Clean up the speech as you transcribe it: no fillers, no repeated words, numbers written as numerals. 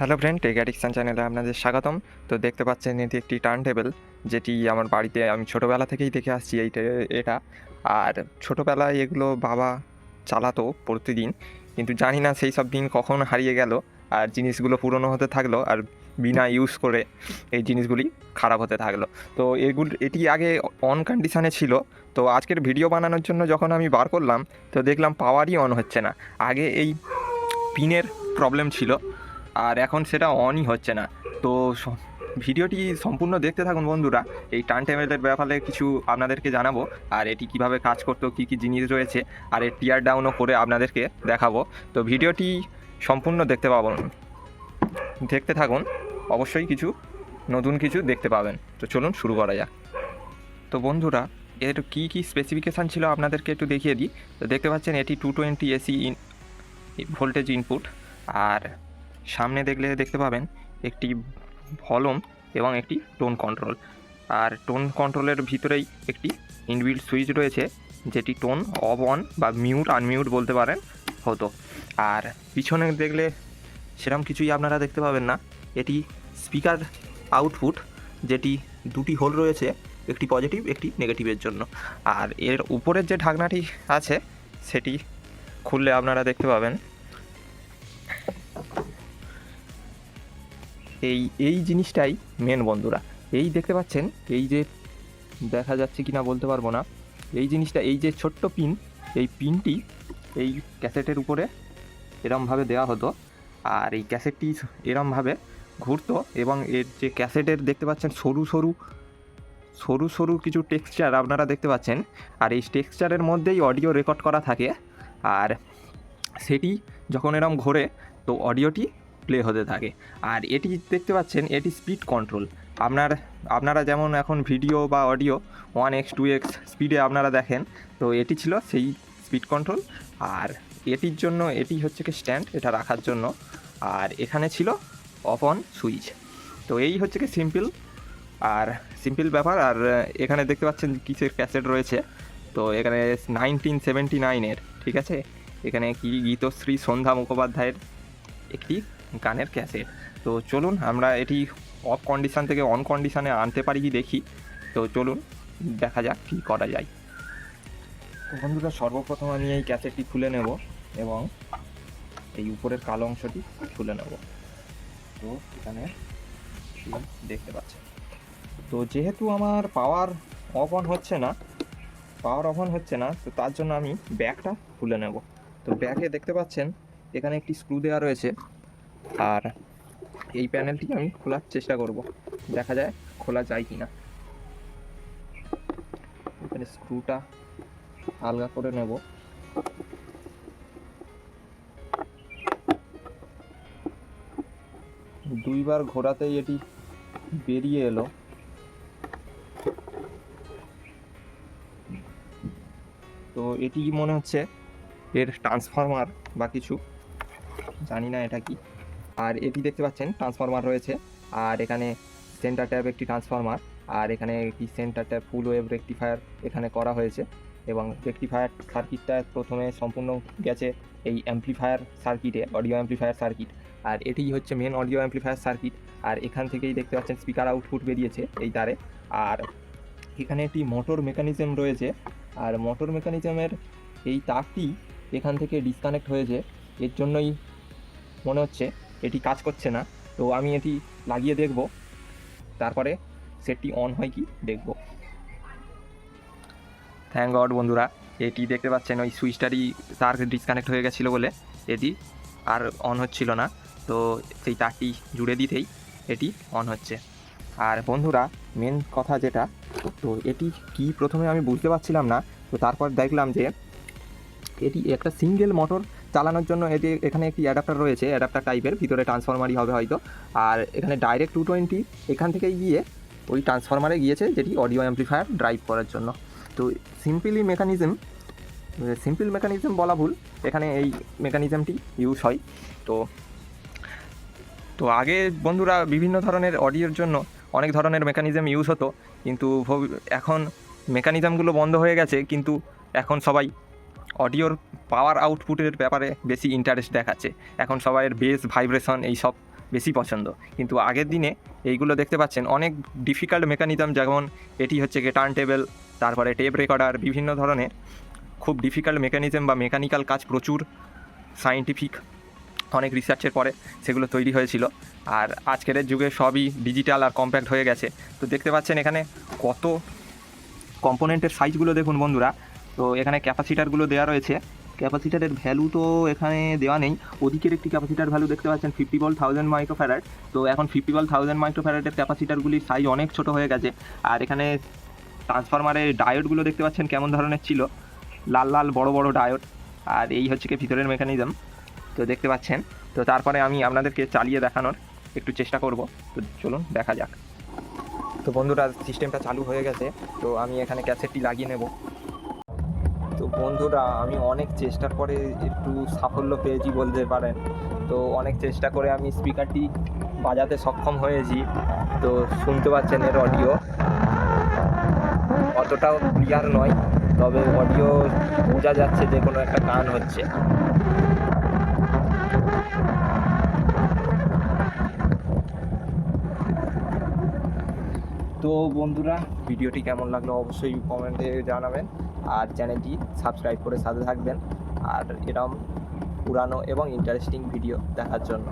Hello friend, take addiction চ্যানেলে আপনাদের স্বাগতম। তো দেখতে পাচ্ছেন এটি একটি টার্ন টেবিল, যেটি আমার বাড়িতে আমি ছোটোবেলা থেকেই দেখে আসছি এটা। আর ছোটোবেলায় এগুলো বাবা চালাতো প্রতিদিন, কিন্তু জানি না সেই সব দিন কখন হারিয়ে গেল আর জিনিসগুলো পুরনো হতে থাকলো আর বিনা ইউজ করে এই জিনিসগুলি খারাপ হতে থাকলো। তো এটি আগে অন কন্ডিশানে ছিল। তো আজকের ভিডিও বানানোর জন্য যখন আমি বার করলাম, তো দেখলাম পাওয়ারই অন হচ্ছে না। আগে এই পিনের প্রবলেম ছিল আর এখন সেটা অনই হচ্ছে না। তো ভিডিওটি সম্পূর্ণ দেখতে থাকুন বন্ধুরা। এই টার্ন টেবিলের ব্যাপারে কিছু আপনাদেরকে জানাবো, আর এটি কিভাবে কাজ করতো, কী কী জিনিস রয়েছে, আর এর টিয়ার ডাউনও করে আপনাদেরকে দেখাবো। তো ভিডিওটি সম্পূর্ণ দেখতে থাকুন, অবশ্যই কিছু নতুন কিছু দেখতে পাবেন। তো চলুন শুরু করা যাক। তো বন্ধুরা, এর কী কী স্পেসিফিকেশান ছিল আপনাদেরকে একটু দেখিয়ে দিই। তো দেখতে পাচ্ছেন এটি 220 এসি ভোল্টেজ ইনপুট, আর সামনে দেখতে পাবেন একটি ভলিউম এবং একটি টোন কন্ট্রোল। আর টোন কন্ট্রোলের ভিতরেই একটি ইনবিল্ট সুইচ রয়েছে, যেটি টোন অফ অন বা মিউট আনমিউট বলতে পারেন হতো। আর পিছনে দেখলে সেরকম কিছুই আপনারা দেখতে পাবেন না। এটি স্পিকার আউটপুট, যেটি দুটি হোল রয়েছে, একটি পজিটিভ একটি নেগেটিভের জন্য। আর এর উপরের যে ঢাকনাটি আছে সেটি খুললে আপনারা দেখতে পাবেন এই জিনিসটাই মেন বন্ধুরা। এই দেখতে পাচ্ছেন, এই যে দেখা যাচ্ছে কি না বলতে পারবো না, এই জিনিসটা, এই যে ছোট্ট পিন, এই পিনটি এই ক্যাসেটের উপরে এরমভাবে দেওয়া হতো, আর এই ক্যাসেটটি এরমভাবে ঘুরতো এবং এর যে ক্যাসেটের দেখতে পাচ্ছেন সরু সরু কিছু টেক্সচার আপনারা দেখতে পাচ্ছেন, আর এই টেক্সচারের মধ্যেই অডিও রেকর্ড করা থাকে। আর সেটি যখন এরম ঘোরে তো অডিওটি প্লে হতে থাকে। আর এটি দেখতে পাচ্ছেন, এটি স্পিড কন্ট্রোল। আপনারা যেমন এখন ভিডিও বা অডিও 1x 2x স্পিডে আপনারা দেখেন, তো এটি ছিল সেই স্পিড কন্ট্রোল। আর এটির জন্য এটি হচ্ছে কি স্ট্যান্ড, এটা রাখার জন্য। আর এখানে ছিল অফ অন সুইচ। তো এই হচ্ছে কি সিম্পল ব্যাপার। আর এখানে দেখতে পাচ্ছেন কিসের ক্যাসেট রয়েছে। তো এখানে 1979-এর, ঠিক আছে, এখানে কি গীতশ্রী সন্ধ্যা মুখোপাধ্যায়ের একটি গানের ক্যাসেট। তো চলুন আমরা এটি অফ কন্ডিশান থেকে অন কন্ডিশানে আনতে পারি কি দেখি। তো চলুন দেখা যাক কী করা যায়। তো বন্ধুরা, সর্বপ্রথম আমি এই ক্যাসেটটি খুলে নেব এবং এই উপরের কালো অংশটি খুলে নেব। তো এখানে দেখতে পাচ্ছেন, তো যেহেতু আমার পাওয়ার অফ অন হচ্ছে না, তো তার জন্য আমি ব্যাকটা খুলে নেব। তো ব্যাকে দেখতে পাচ্ছেন এখানে একটি স্ক্রু দেওয়া রয়েছে, আর এই প্যানেলটি আমি খোলার চেষ্টা করব, দেখা যায় খোলা যায় কি না। এখানে স্ক্রুটা আলগা করে নেব। দুইবার ঘোরাতেই এটি বেরিয়ে এলো। তো এটি মনে হচ্ছে এর ট্রান্সফরমার বা কিছু, জানি না এটা কি। আর এটি দেখতে পাচ্ছেন ট্রান্সফরমার রয়েছে, আর এখানে সেন্টার ট্যাব একটি ট্রান্সফরমার, আর এখানে একটি সেন্টার ট্যাব ফুল ওয়েভ রেকটিফায়ার এখানে করা হয়েছে। এবং রেকটিফায়ার সার্কিটটা প্রথমে সম্পূর্ণ গেছে এই অ্যাম্প্লিফায়ার সার্কিটে, অডিও অ্যাম্প্লিফায়ার সার্কিট। আর এটি হচ্ছে মেন অডিও অ্যাম্প্লিফায়ার সার্কিট। আর এখান থেকেই দেখতে পাচ্ছেন স্পিকার আউটপুট বেরিয়েছে এই তারে। আর এখানে একটি মোটর মেকানিজম রয়েছে, আর মোটর মেকানিজমের এই তারটি এখান থেকে ডিসকানেক্ট হয়েছে, এর জন্যই মনে হচ্ছে এটি কাজ করছে না। তো আমি এটি লাগিয়ে দেখব, তারপরে সেটটি অন হয় কি দেখব। থ্যাংক গড বন্ধুরা, এটি দেখতে পাচ্ছেন ওই সুইচটারই তার ডিসকানেক্ট হয়ে গেছিলো বলে এটি আর অন হচ্ছিল না। তো সেই তারটি জুড়ে দিতেই এটি অন হচ্ছে। আর বন্ধুরা, মেন কথা যেটা, তো এটি কি প্রথমে আমি বুঝতে পারছিলাম না। তো তারপর দেখলাম যে এটি একটা সিঙ্গেল মোটর চালানোর জন্য এখানে একটি অ্যাডাপ্টার রয়েছে, অ্যাডাপ্টার টাইপের, ভিতরে ট্রান্সফরমারই হবে হয়তো। আর এখানে ডাইরেক্ট 220 এখান থেকেই গিয়ে ওই ট্রান্সফরমারে গিয়েছে, যেটি অডিও অ্যাম্প্লিফায়ার ড্রাইভ করার জন্য। তো সিম্পল মেকানিজম বলা ভুল, এখানে এই মেকানিজমটি ইউজ হয়। তো তো আগে বন্ধুরা বিভিন্ন ধরনের অডিওর জন্য অনেক ধরনের মেকানিজম ইউজ হতো, কিন্তু এখন মেকানিজমগুলো বন্ধ হয়ে গেছে। কিন্তু এখন সবাই অডিওর পাওয়ার আউটপুটের ব্যাপারে বেশি ইন্টারেস্ট দেখাচ্ছে। এখন সবাইয়ের বেস ভাইব্রেশন এই সব বেশি পছন্দ। কিন্তু আগের দিনে এইগুলো দেখতে পাচ্ছেন অনেক ডিফিকাল্ট মেকানিজম, যেমন এটি হচ্ছে গিয়ে টার্ন টেবিল, তারপরে টেপ রেকর্ডার, বিভিন্ন ধরনের খুব ডিফিকাল্ট মেকানিজম বা মেকানিক্যাল কাজ, প্রচুর সায়েন্টিফিক অনেক রিসার্চের পরে সেগুলো তৈরি হয়েছিল। আর আজকের যুগে সবই ডিজিটাল আর কম্প্যাক্ট হয়ে গেছে। তো দেখতে পাচ্ছেন এখানে কত কম্পোনেন্টের সাইজগুলো দেখুন বন্ধুরা। তো এখানে ক্যাপাসিটারগুলো দেওয়া রয়েছে, ক্যাপাসিটারের ভ্যালু তো এখানে দেওয়া নেই। ওদিকের একটি ক্যাপাসিটার ভ্যালু দেখতে পাচ্ছেন 50 ভোল্ট 1000 মাইক্রোফ্যারাড। তো এখন 50 ভোল্ট 1000 মাইক্রোফ্যারাডের ক্যাপাসিটারগুলির সাইজ অনেক ছোট হয়ে গেছে। আর এখানে ট্রান্সফরমারের ডায়োডগুলো দেখতে পাচ্ছেন কেমন ধরনের ছিল, লাল লাল বড় বড় ডায়োড। আর এই হচ্ছে কি ভিতরের মেকানিজম, তো দেখতে পাচ্ছেন। তো তারপরে আমি আপনাদেরকে চালিয়ে দেখানোর একটু চেষ্টা করব। তো চলুন দেখা যাক। তো বন্ধুরা সিস্টেমটা চালু হয়ে গেছে, তো আমি এখানে ক্যাসেটটি লাগিয়ে নেব। তো বন্ধুরা আমি অনেক চেষ্টার পরে একটু সাফল্য পেয়েছি বলতে পারেন। তো অনেক চেষ্টা করে আমি স্পিকারটি বাজাতে সক্ষম হয়েছি। তো শুনতে পাচ্ছেন এর অডিও অতটাও ক্লিয়ার নয়, তবে অডিও বোঝা যাচ্ছে যে কোনো একটা গান হচ্ছে। তো বন্ধুরা ভিডিওটি কেমন লাগলো অবশ্যই কমেন্টে জানাবেন, আর চ্যানেলটি সাবস্ক্রাইব করে সাথে থাকবেন আর এরকম পুরানো এবং ইন্টারেস্টিং ভিডিও দেখার জন্য।